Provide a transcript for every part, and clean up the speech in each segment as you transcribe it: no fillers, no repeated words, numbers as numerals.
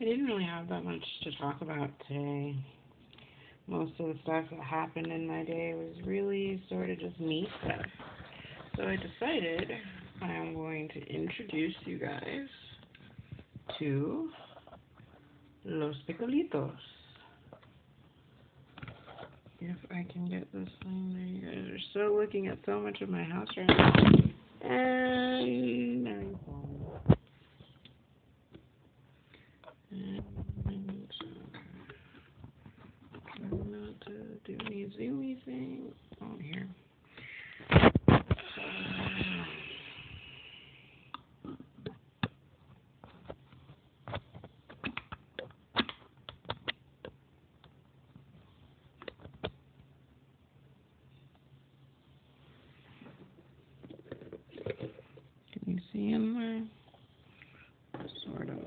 I didn't really have that much to talk about today. Most of the stuff that happened in my day was really sort of just me stuff. So I decided I am going to introduce you guys to Los Picalitos. If I can get this thing there, you guys are still looking at so much of my house right now. And there you go. And try not to do any zoomy thing on here. Can you see in there? Sort of.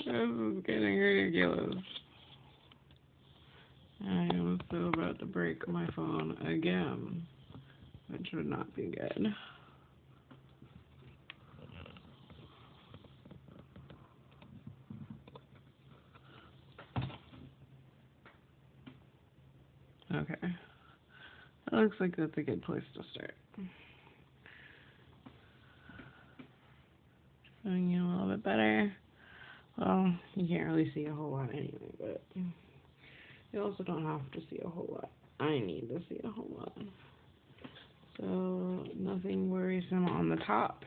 This is getting ridiculous. I am still about to break my phone again, which would not be good. Okay. That looks like that's a good place to start. Showing you a little bit better. Well, you can't really see a whole lot anyway, but you also don't have to see a whole lot. I need to see a whole lot. So, nothing worrisome on the top.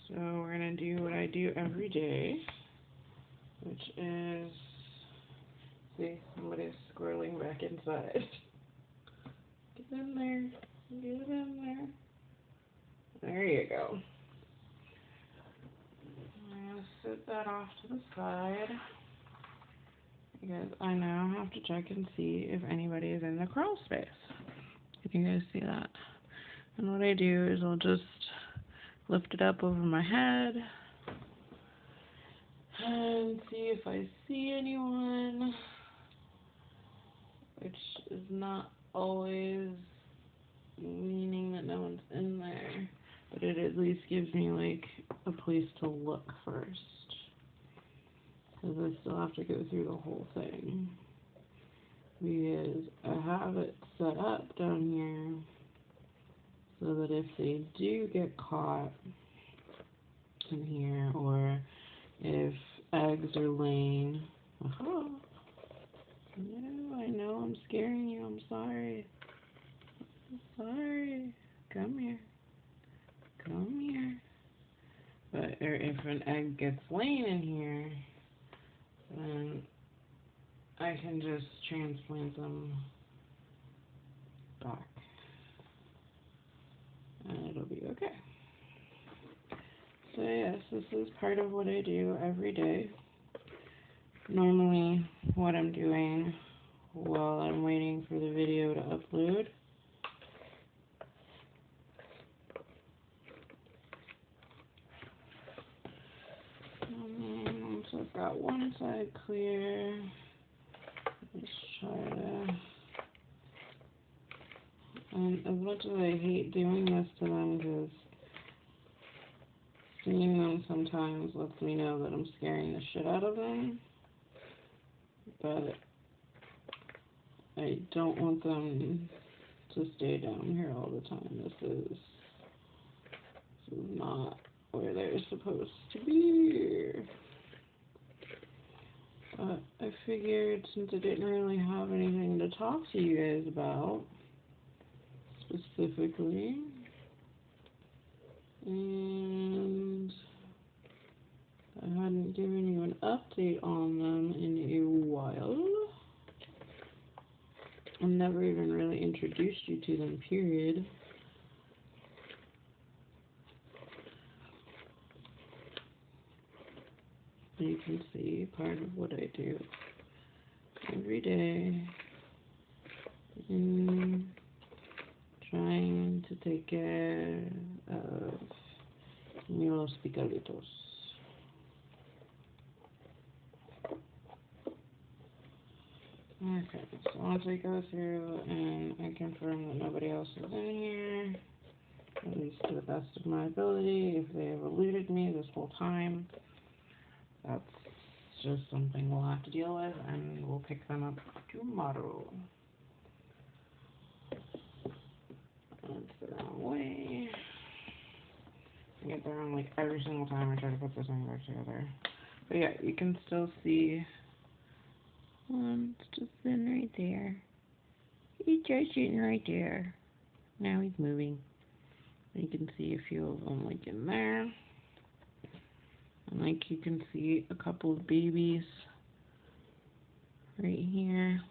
So, we're going to do what I do every day, which is, see, somebody's squirreling back inside. Get in there. Get in there. There you go. I'm going to set that off to the side because I now have to check and see if anybody is in the crawl space. Can you guys see that? And what I do is I'll just lift it up over my head and see if I see anyone, which is not always meaning that no one's in there, but it at least gives me like a place to look first, because I still have to go through the whole thing, because I have it set up down here so that if they do get caught in here, or if eggs are laying, no, I know I'm scaring you, I'm sorry. Sorry. Come here. Come here. But if an egg gets laying in here, then I can just transplant them back. And it'll be okay. So yes, this is part of what I do every day. Normally, what I'm doing while I'm waiting for the video to upload once I've got one side clear, let's try to, and as much as I hate doing this to them, because seeing them sometimes lets me know that I'm scaring the shit out of them, but I don't want them to stay down here all the time. This is not where they're supposed to be. But I figured, since I didn't really have anything to talk to you guys about specifically, and I hadn't given you an update on them in a while, I've never even really introduced you to them, period. you can see part of what I do every day in trying to take care of los picalitos. Okay, so once I go through and I confirm that nobody else is in here, at least to the best of my ability, if they have eluded me this whole time, that's just something we'll have to deal with, and we'll pick them up tomorrow. That's the wrong way. I get there wrong like every single time I try to put this thing back together. But yeah, you can still see one's just sitting right there. He's just sitting right there. Now he's moving. You can see a few of them like in there. And like you can see a couple of babies right here,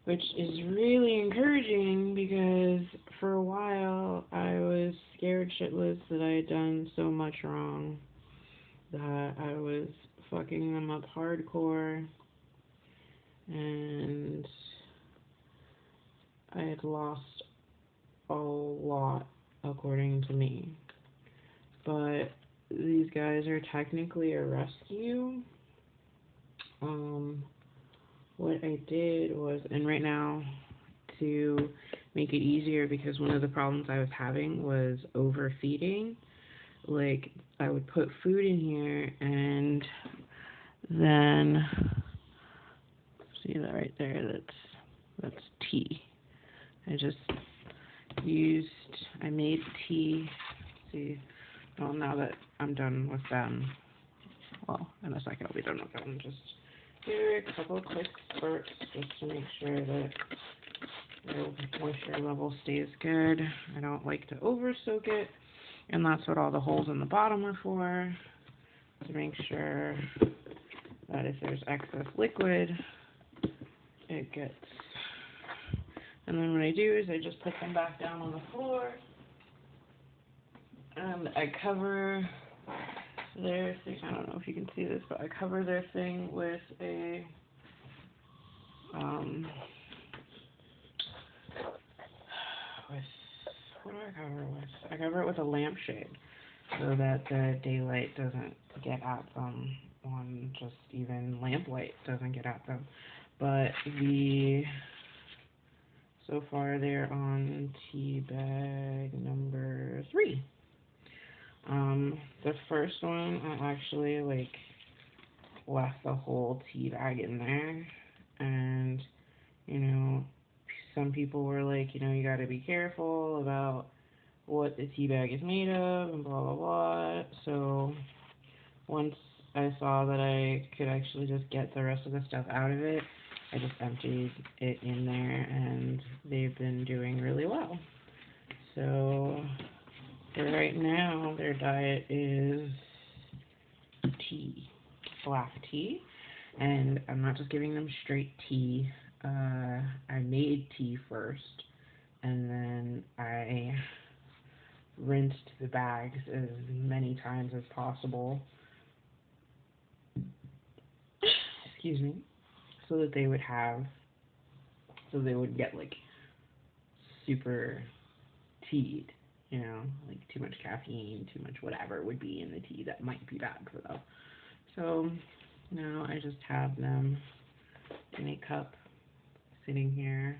which is really encouraging because for a while I was scared shitless that I had done so much wrong, that I was fucking them up hardcore, and I had lost a lot according to me. But these guys are technically a rescue. What I did was, and right now, to make it easier, because one of the problems I was having was overfeeding. Like, I would put food in here, and then, see that right there, that's tea. I made tea, see, well, now that I'm done with them, well, in a second I'll be done with them, just do a couple quick spurts just to make sure that the moisture level stays good. I don't like to over soak it, and that's what all the holes in the bottom are for, to make sure that if there's excess liquid, it gets. And then what I do is I just put them back down on the floor, and I cover their thing. I don't know if you can see this, but I cover their thing with a what do I cover it with? I cover it with a lampshade so that the daylight doesn't get at them, on just even lamplight doesn't get at them. But so far they're on tea bag number 3. The first one, I actually left the whole tea bag in there, and some people were like, you gotta be careful about what the tea bag is made of and blah blah blah. So once I saw that I could actually just get the rest of the stuff out of it, I just emptied it in there, and they've been doing really well. So for right now, their diet is tea, black tea, and I'm not just giving them straight tea. I made tea first, and then I rinsed the bags as many times as possible, excuse me, so that they would get super tea'd, like too much caffeine, too much whatever would be in the tea that might be bad for them. So now I just have them in a cup, sitting here,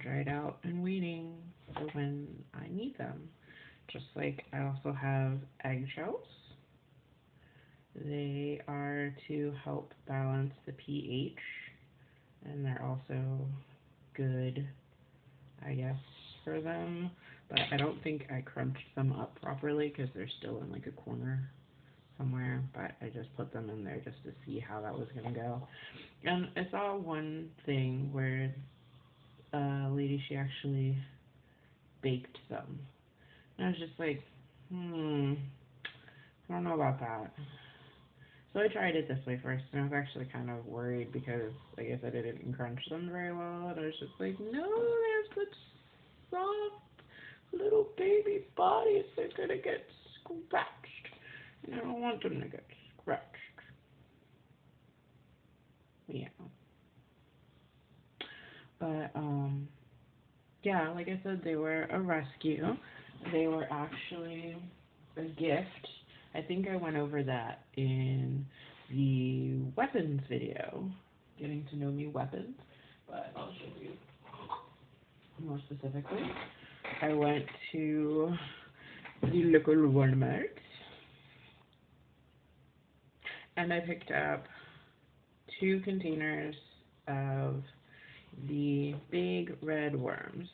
dried out and waiting for when I need them. Just like I also have eggshells. They are to help balance the pH, and they're also good, I guess, for them. But I don't think I crunched them up properly because they're still in a corner somewhere. But I just put them in there just to see how that was going to go. And I saw one thing where a lady, she actually baked them. And I was just like, I don't know about that. So I tried it this way first, and I was actually kind of worried because, like I said, I didn't crunch them very well, and I was just like, no, they're such soft little baby bodies, they're gonna get scratched, and I don't want them to get scratched. yeah, like I said, they were a rescue. They were actually a gift. I think I went over that in the weapons video, getting to know me weapons, but I'll show you more specifically. I went to the local Walmart and I picked up 2 containers of the big red worms,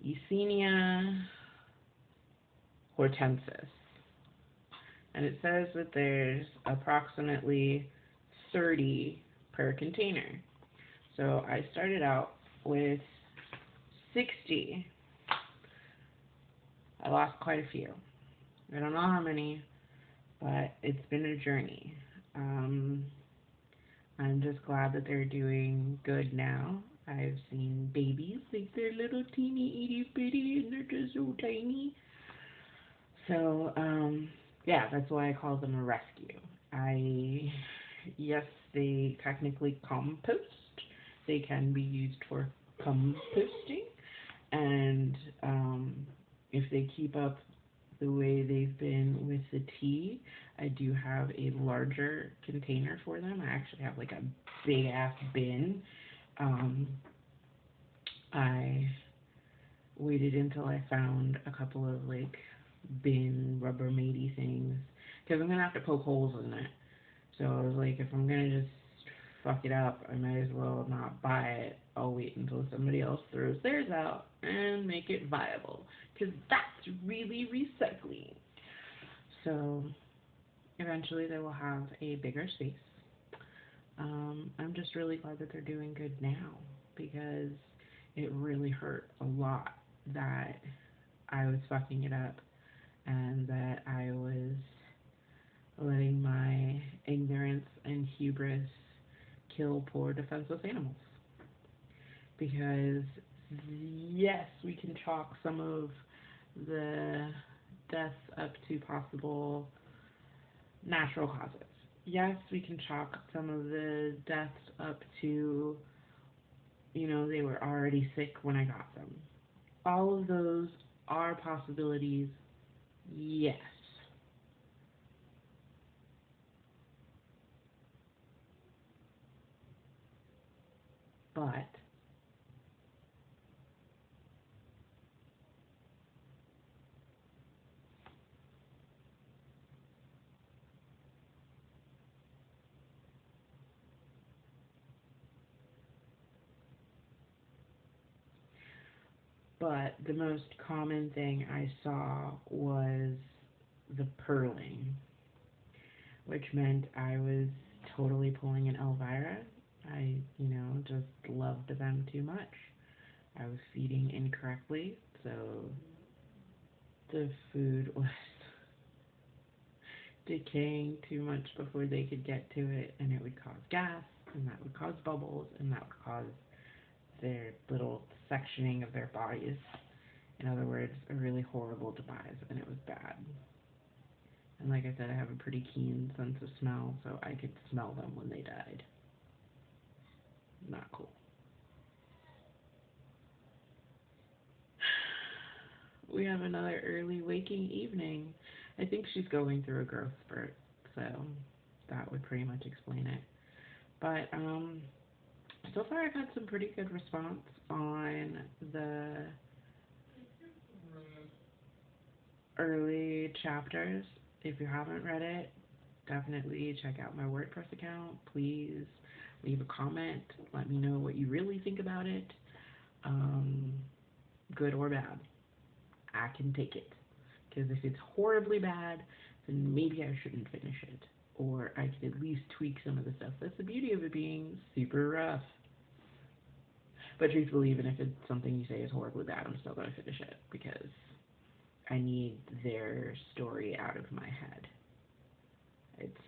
Eisenia hortensis. And it says that there's approximately 30 per container. So I started out with 60. I lost quite a few. I don't know how many, but it's been a journey. I'm just glad that they're doing good now. I've seen babies, like they're little teeny itty bitty and they're just so tiny. So, yeah, that's why I call them a rescue. Yes, they technically compost. They can be used for composting. And if they keep up the way they've been with the tea, I do have a larger container for them. I actually have like a big ass bin. I waited until I found a couple of like bin Rubbermaid things because I'm gonna have to poke holes in it. So I was like, if I'm gonna just fuck it up, I might as well not buy it. I'll wait until somebody else throws theirs out and make it viable because that's really recycling. So eventually they will have a bigger space. I'm just really glad that they're doing good now because it really hurt a lot that I was fucking it up and that I was letting my ignorance and hubris kill poor defenseless animals. Because, yes, we can chalk some of the deaths up to possible natural causes. Yes, we can chalk some of the deaths up to, they were already sick when I got them. All of those are possibilities, yes. But the most common thing I saw was the purling, which meant I was totally pulling an Elvira. I, just loved them too much. I was feeding incorrectly, so the food was decaying too much before they could get to it, and it would cause gas, and that would cause bubbles, and that would cause their little sectioning of their bodies. In other words, a really horrible demise, and it was bad. And like I said, I have a pretty keen sense of smell, so I could smell them when they died. Not cool. We have another early waking evening. I think she's going through a growth spurt, so that would pretty much explain it. But so far I've had some pretty good response on the early chapters. If you haven't read it, definitely check out my WordPress account. Please leave a comment. Let me know what you really think about it, good or bad. I can take it. Because if it's horribly bad, then maybe I shouldn't finish it. Or I could at least tweak some of the stuff. That's the beauty of it being super rough. But truthfully, even if it's something you say is horribly bad, I'm still going to finish it. Because I need their story out of my head. It's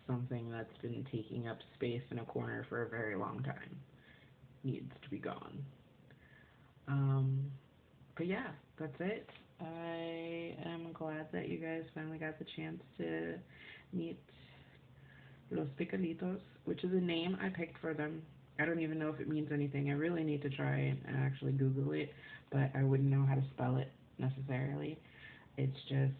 something that's been taking up space in a corner for a very long time. Needs to be gone. But yeah, that's it. I am glad that you guys finally got the chance to meet Los Picalitos, which is a name I picked for them. I don't even know if it means anything. I really need to try and actually Google it, but I wouldn't know how to spell it necessarily. It's just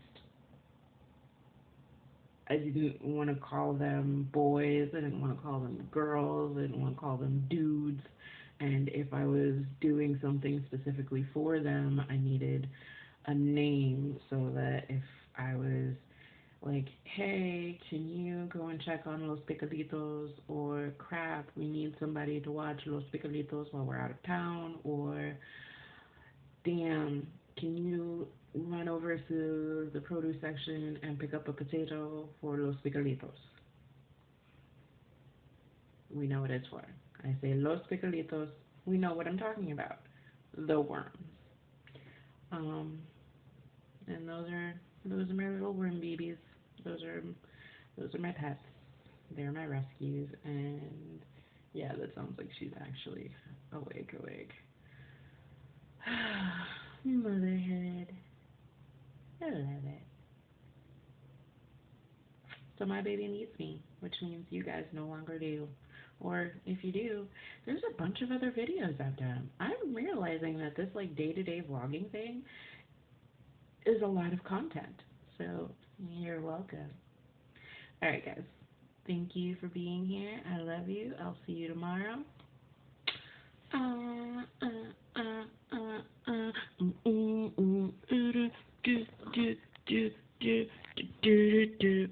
I didn't want to call them boys. I didn't want to call them girls. I didn't want to call them dudes. And if I was doing something specifically for them, I needed a name so that if I was like, hey, can you go and check on Los Picalitos? Or crap, we need somebody to watch Los Picalitos while we're out of town. Or damn, can you run over to the produce section and pick up a potato for Los Picalitos? We know what it's for. I say Los Picalitos, we know what I'm talking about. The worms. Um, and those are my little worm babies. Those are my pets. They're my rescues, and yeah, that sounds like she's actually awake. Motherhood. I love it. So my baby needs me, which means you guys no longer do. Or if you do, there's a bunch of other videos I've done. I'm realizing that this like day-to-day vlogging thing is a lot of content. So you're welcome. All right, guys. Thank you for being here. I love you. I'll see you tomorrow. Uh, uh, uh, uh, uh, do, do, do, do, do, do, do, do.